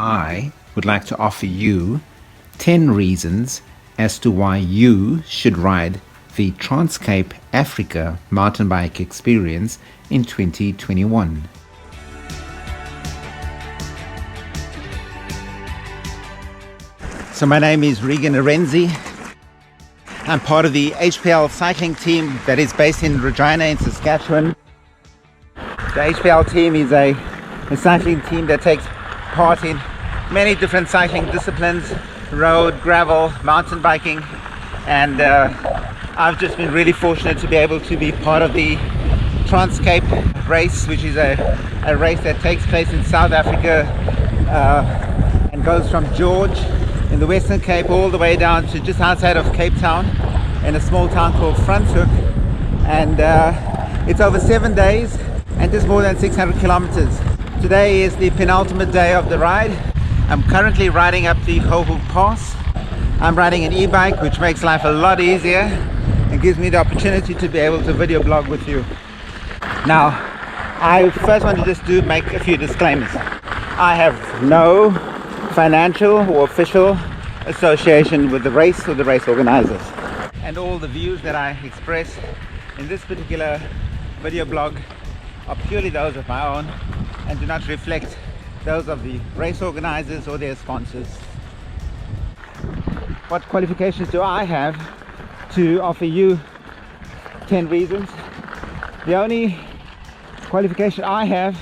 I would like to offer you 10 reasons as to why you should ride the TransCape Africa Mountain Bike Experience in 2021. So my name is Regan Arenzi. I'm part of the HPL Cycling Team that is based in Regina in Saskatchewan. The HPL team is a cycling team that takes part in many different cycling disciplines: road, gravel, mountain biking, and I've just been really fortunate to be able to be part of the TransCape race, which is a race that takes place in South Africa and goes from George in the Western Cape all the way down to just outside of Cape Town in a small town called Franschhoek, and it's over 7 days and just more than 600 kilometers. Today is the penultimate day of the ride. I'm currently riding up the Franschhoek Pass. I'm riding an e-bike, which makes life a lot easier and gives me the opportunity to be able to video blog with you. Now, I first want to just make a few disclaimers. I have no financial or official association with the race or the race organizers. And all the views that I express in this particular video blog are purely those of my own and do not reflect those of the race organizers or their sponsors. What qualifications do I have to offer you 10 reasons? The only qualification I have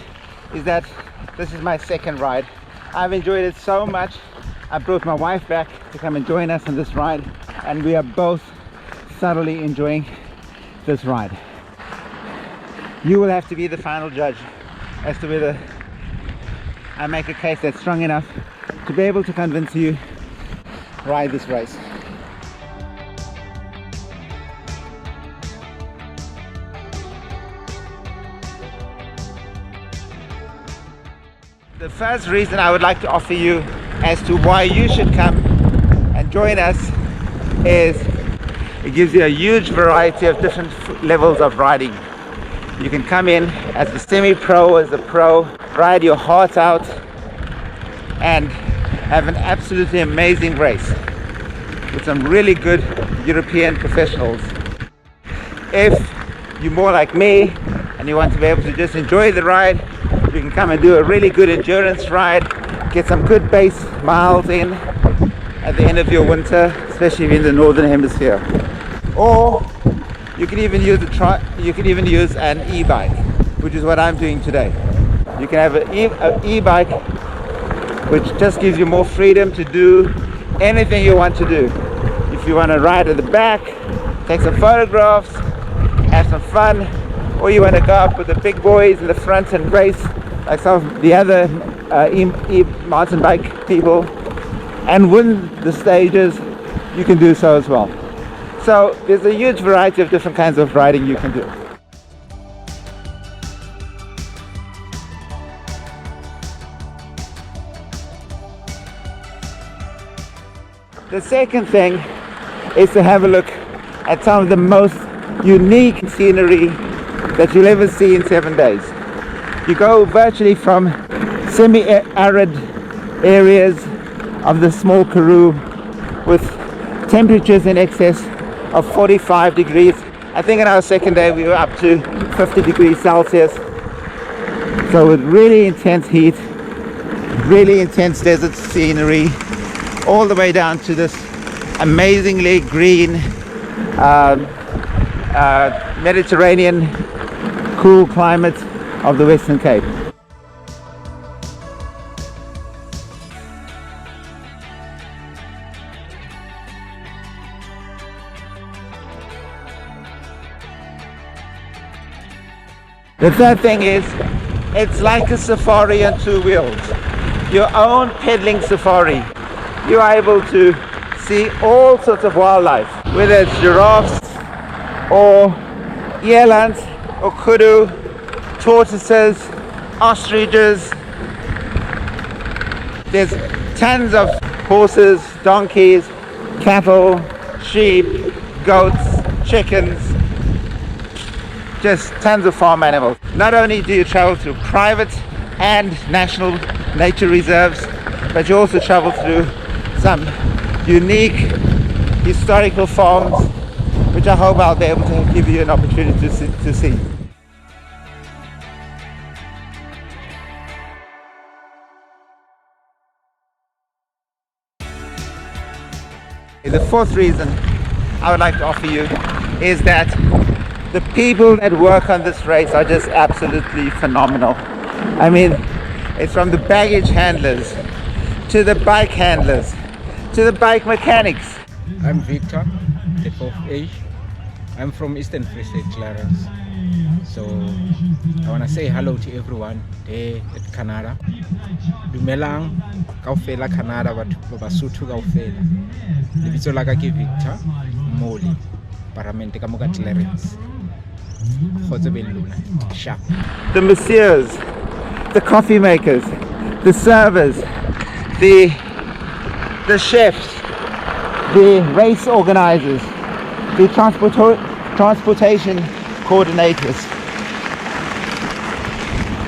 is that this is my second ride. I've enjoyed it so much. I brought my wife back to come and join us on this ride, and we are both thoroughly enjoying this ride. You will have to be the final judge as to whether I make a case that's strong enough to be able to convince you to ride this race. The first reason I would like to offer you as to why you should come and join us is it gives you a huge variety of different levels of riding. You can come in as a semi-pro, as a pro, ride your heart out and have an absolutely amazing race with some really good European professionals. If you're more like me and you want to be able to just enjoy the ride, you can come and do a really good endurance ride, get some good base miles in at the end of your winter, especially in the northern hemisphere. Or you can even use an e-bike, which is what I'm doing today. You can have an e-bike which just gives you more freedom to do anything you want to do. If you want to ride at the back, take some photographs, have some fun, or you want to go up with the big boys in the front and race like some of the other mountain bike people and win the stages, you can do so as well. So there's a huge variety of different kinds of riding you can do. The second thing is to have a look at some of the most unique scenery that you'll ever see in 7 days. You go virtually from semi-arid areas of the small Karoo with temperatures in excess of 45 degrees. I think on our second day we were up to 50 degrees Celsius. So with really intense heat, really intense desert scenery, all the way down to this amazingly green Mediterranean cool climate of the Western Cape. The third thing is, it's like a safari on two wheels. Your own pedaling safari. You are able to see all sorts of wildlife, whether it's giraffes or elands or kudu, tortoises, ostriches, there's tons of horses, donkeys, cattle, sheep, goats, chickens, just tons of farm animals. Not only do you travel through private and national nature reserves, but you also travel through some unique historical farms, which I hope I'll be able to give you an opportunity to see. The fourth reason I would like to offer you is that the people that work on this race are just absolutely phenomenal. I mean, it's from the baggage handlers to the bike handlers to the bike mechanics. I'm Victor, the fourth age. I'm from Eastern Free State, Clarence. So I want to say hello to everyone there at Canada. Dumelang kaofela Canada batho ba Basotho kaofela. Lebitso la ka ke Victor Moli, Paramente ka moka Clarence. Khotse be lona. Sharp. The masseurs, the coffee makers, the servers, the chefs, the race organizers, the transportation coordinators.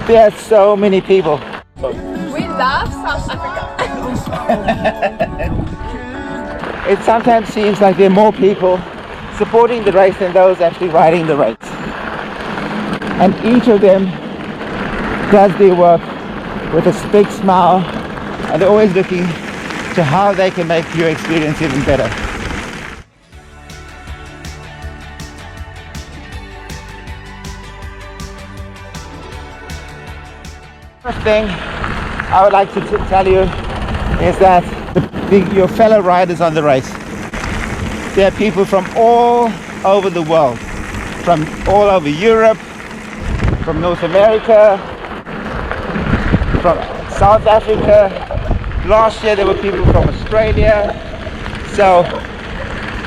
There are so many people. We love South Africa. It sometimes seems like there are more people supporting the race than those actually riding the race. And each of them does their work with a big smile, and they're always looking to how they can make your experience even better. First thing I would like to tell you is that your fellow riders on the race, there are people from all over the world, from all over Europe, from North America, from South Africa. Last year there were people from Australia. So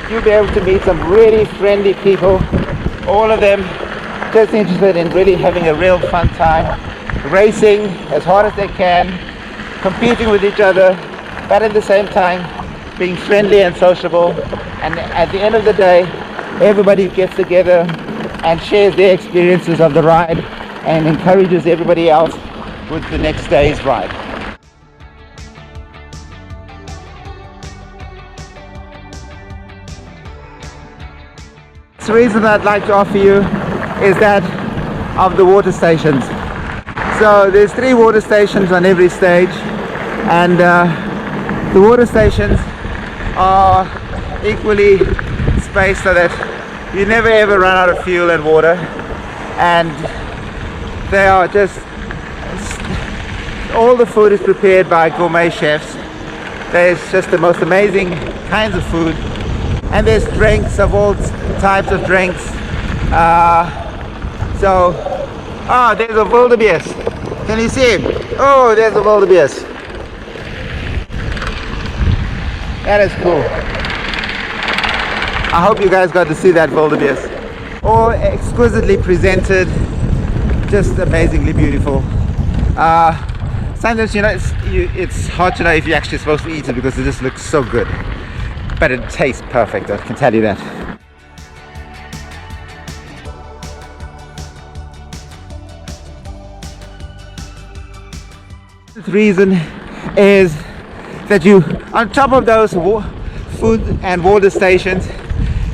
you'll be able to meet some really friendly people, all of them just interested in really having a real fun time, racing as hard as they can, competing with each other, but at the same time being friendly and sociable. And at the end of the day, everybody gets together and shares their experiences of the ride and encourages everybody else with the next day's ride. The reason I'd like to offer you is that of the water stations. So there's 3 water stations on every stage, and the water stations are equally spaced so that you never ever run out of fuel and water, and they are just, all the food is prepared by gourmet chefs. There's just the most amazing kinds of food, and there's drinks of all types of drinks. There's a wildebeest. Can you see him? Oh, there's a wildebeest. That is cool. I hope you guys got to see that wildebeest. All exquisitely presented, just amazingly beautiful. Sometimes, it's hard to know if you're actually supposed to eat it because it just looks so good. But it tastes perfect, I can tell you that. The reason is that you, on top of those food and water stations,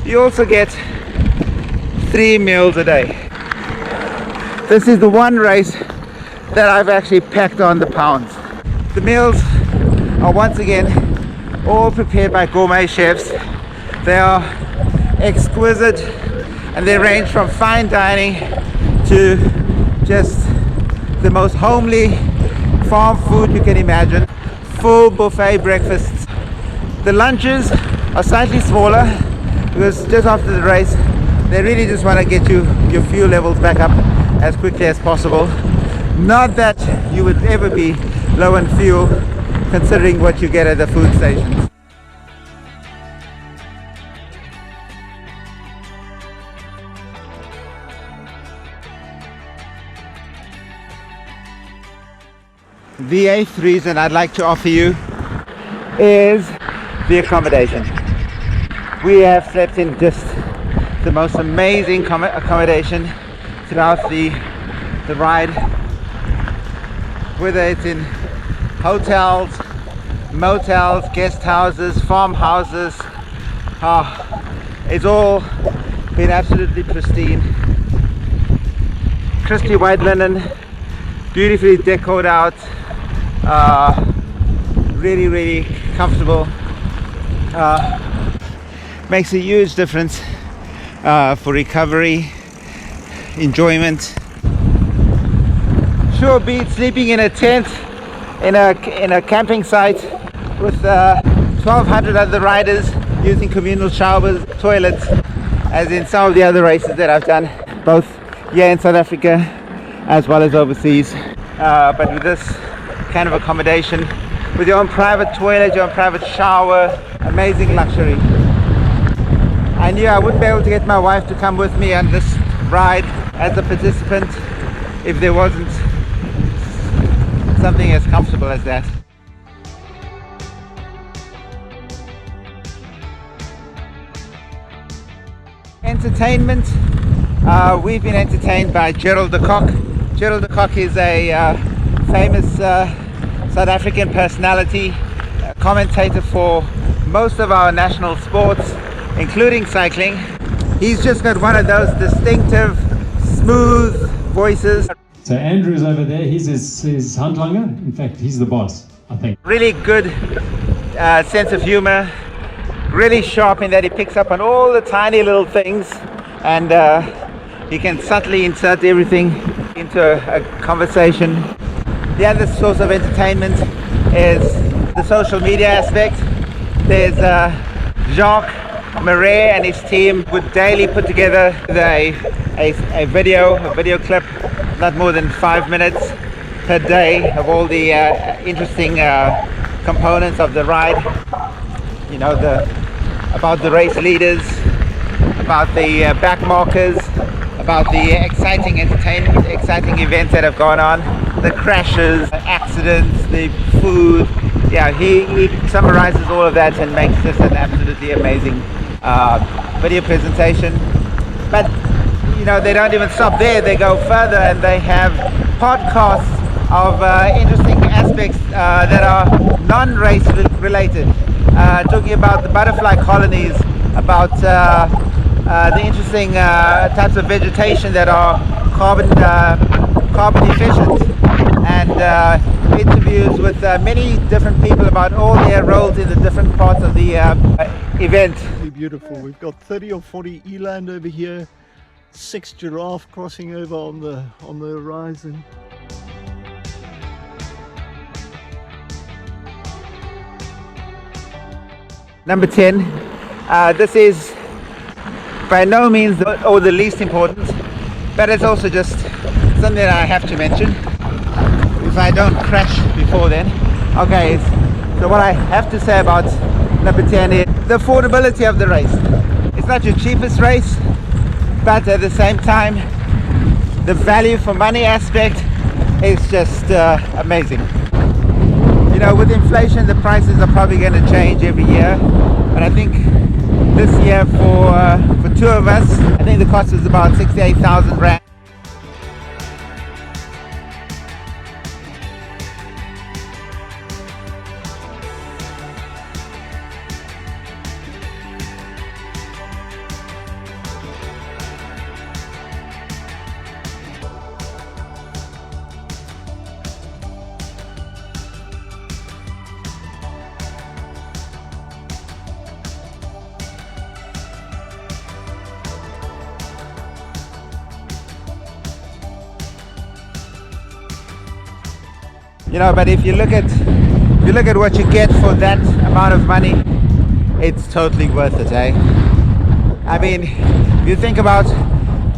you also get 3 meals a day. This is the one race that I've actually packed on the pounds. The meals are once again all prepared by gourmet chefs. They are exquisite, and they range from fine dining to just the most homely farm food you can imagine. Full buffet breakfasts. The lunches are slightly smaller because just after the race they really just want to get your fuel levels back up as quickly as possible. Not that you would ever be low on fuel considering what you get at the food stations. The 8th reason I'd like to offer you is the accommodation. We have slept in just the most amazing accommodation throughout the ride, whether it's in hotels, motels, guest houses, farmhouses. It's all been absolutely pristine. Crispy white linen, beautifully decorated out, really comfortable. Makes a huge difference for recovery, enjoyment. Sure beats sleeping in a tent in a camping site with 1,200 other riders using communal showers, toilets, as in some of the other races that I've done, both here in South Africa as well as overseas. But with this kind of accommodation, with your own private toilet, your own private shower, amazing luxury. I knew I wouldn't be able to get my wife to come with me on this ride as a participant if there wasn't something as comfortable as that. Entertainment. We've been entertained by Gerald de Kock. Gerald de Kock is a famous South African personality, a commentator for most of our national sports, including cycling. He's just got one of those distinctive, smooth voices. So Andrew's over there, he's his handlanger. In fact, he's the boss, I think. Really good sense of humor, really sharp in that he picks up on all the tiny little things, and he can subtly insert everything into a conversation. The other source of entertainment is the social media aspect. There's Jacques Marais and his team would daily put together a video clip, not more than 5 minutes per day, of all the interesting components of the ride. You know, about the race leaders, about the back markers, about the exciting events that have gone on, the crashes, accidents, the food. Yeah, he summarizes all of that and makes this an absolutely amazing video presentation. But you know, they don't even stop there, they go further and they have podcasts of interesting aspects that are non-race related, talking about the butterfly colonies, about the interesting types of vegetation that are carbon efficient, and interviews with many different people about all their roles in the different parts of the event. Beautiful. We've got 30 or 40 eland over here, 6 giraffe crossing over on the horizon. Number 10. This is by no means the least important, but it's also just something that I have to mention if I don't crash before then. Okay, so what I have to say about number 10 is the affordability of the race. It's not your cheapest race, but at the same time the value for money aspect is just amazing. You know, with inflation the prices are probably going to change every year, but I think this year for two of us, I think the cost is about 68,000 rand. You know, but if you look at what you get for that amount of money, it's totally worth it, eh? I mean, you think about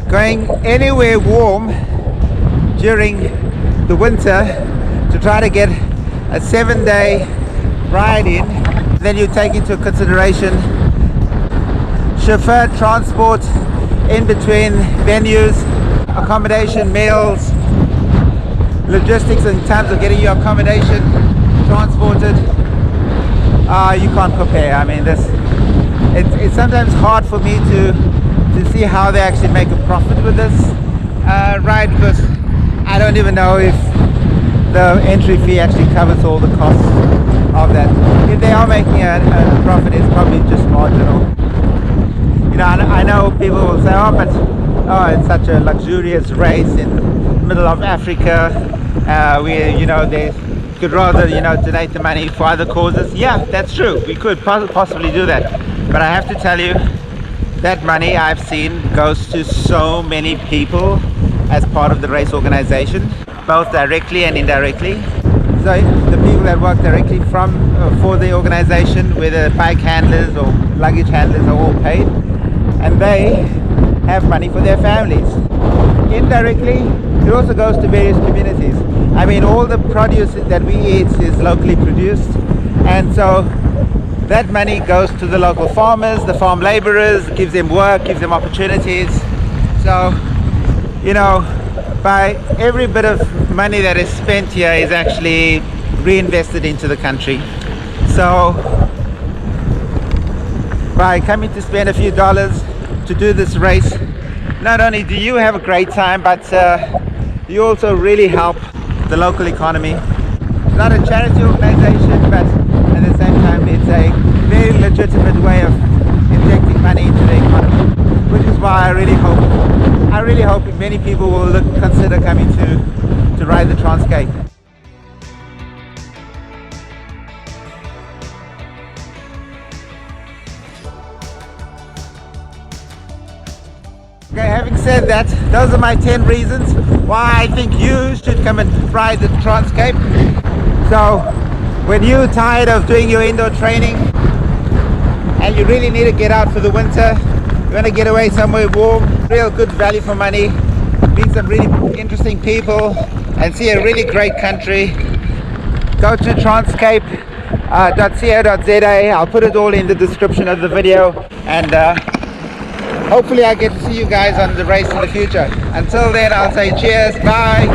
going anywhere warm during the winter to try to get a 7-day ride in, then you take into consideration chauffeur transport in between venues, accommodation, meals, logistics in terms of getting your accommodation transported. You can't compare. I mean, it's sometimes hard for me to see how they actually make a profit with this ride, because I don't even know if the entry fee actually covers all the costs of that. profit is probably just marginal. You know, I know people will say, oh, but it's such a luxurious race in the middle of Africa. You know, they could rather, you know, donate the money for other causes. Yeah, that's true. We could possibly do that. But I have to tell you, that money I've seen goes to so many people as part of the race organization, both directly and indirectly. So the people that work directly for the organization, whether bike handlers or luggage handlers, are all paid, and they have money for their families. Indirectly, it also goes to various communities. I mean, all the produce that we eat is locally produced, and so that money goes to the local farmers, the farm laborers, gives them work, gives them opportunities. So, you know, by every bit of money that is spent here is actually reinvested into the country. So by coming to spend a few dollars to do this race, not only do you have a great time, but you also really help the local economy. It's not a charity organization, but at the same time it's a very legitimate way of injecting money into the economy, which is why I really hope many people will consider coming to ride the TransCape. Okay, having said that, those are my 10 reasons why I think you should come and ride the TransCape. So when you're tired of doing your indoor training and you really need to get out for the winter, you want to get away somewhere warm, real good value for money, meet some really interesting people and see a really great country, go to transcape.co.za. I'll put it all in the description of the video, and hopefully I get to see you guys on the race in the future. Until then, I'll say cheers, bye.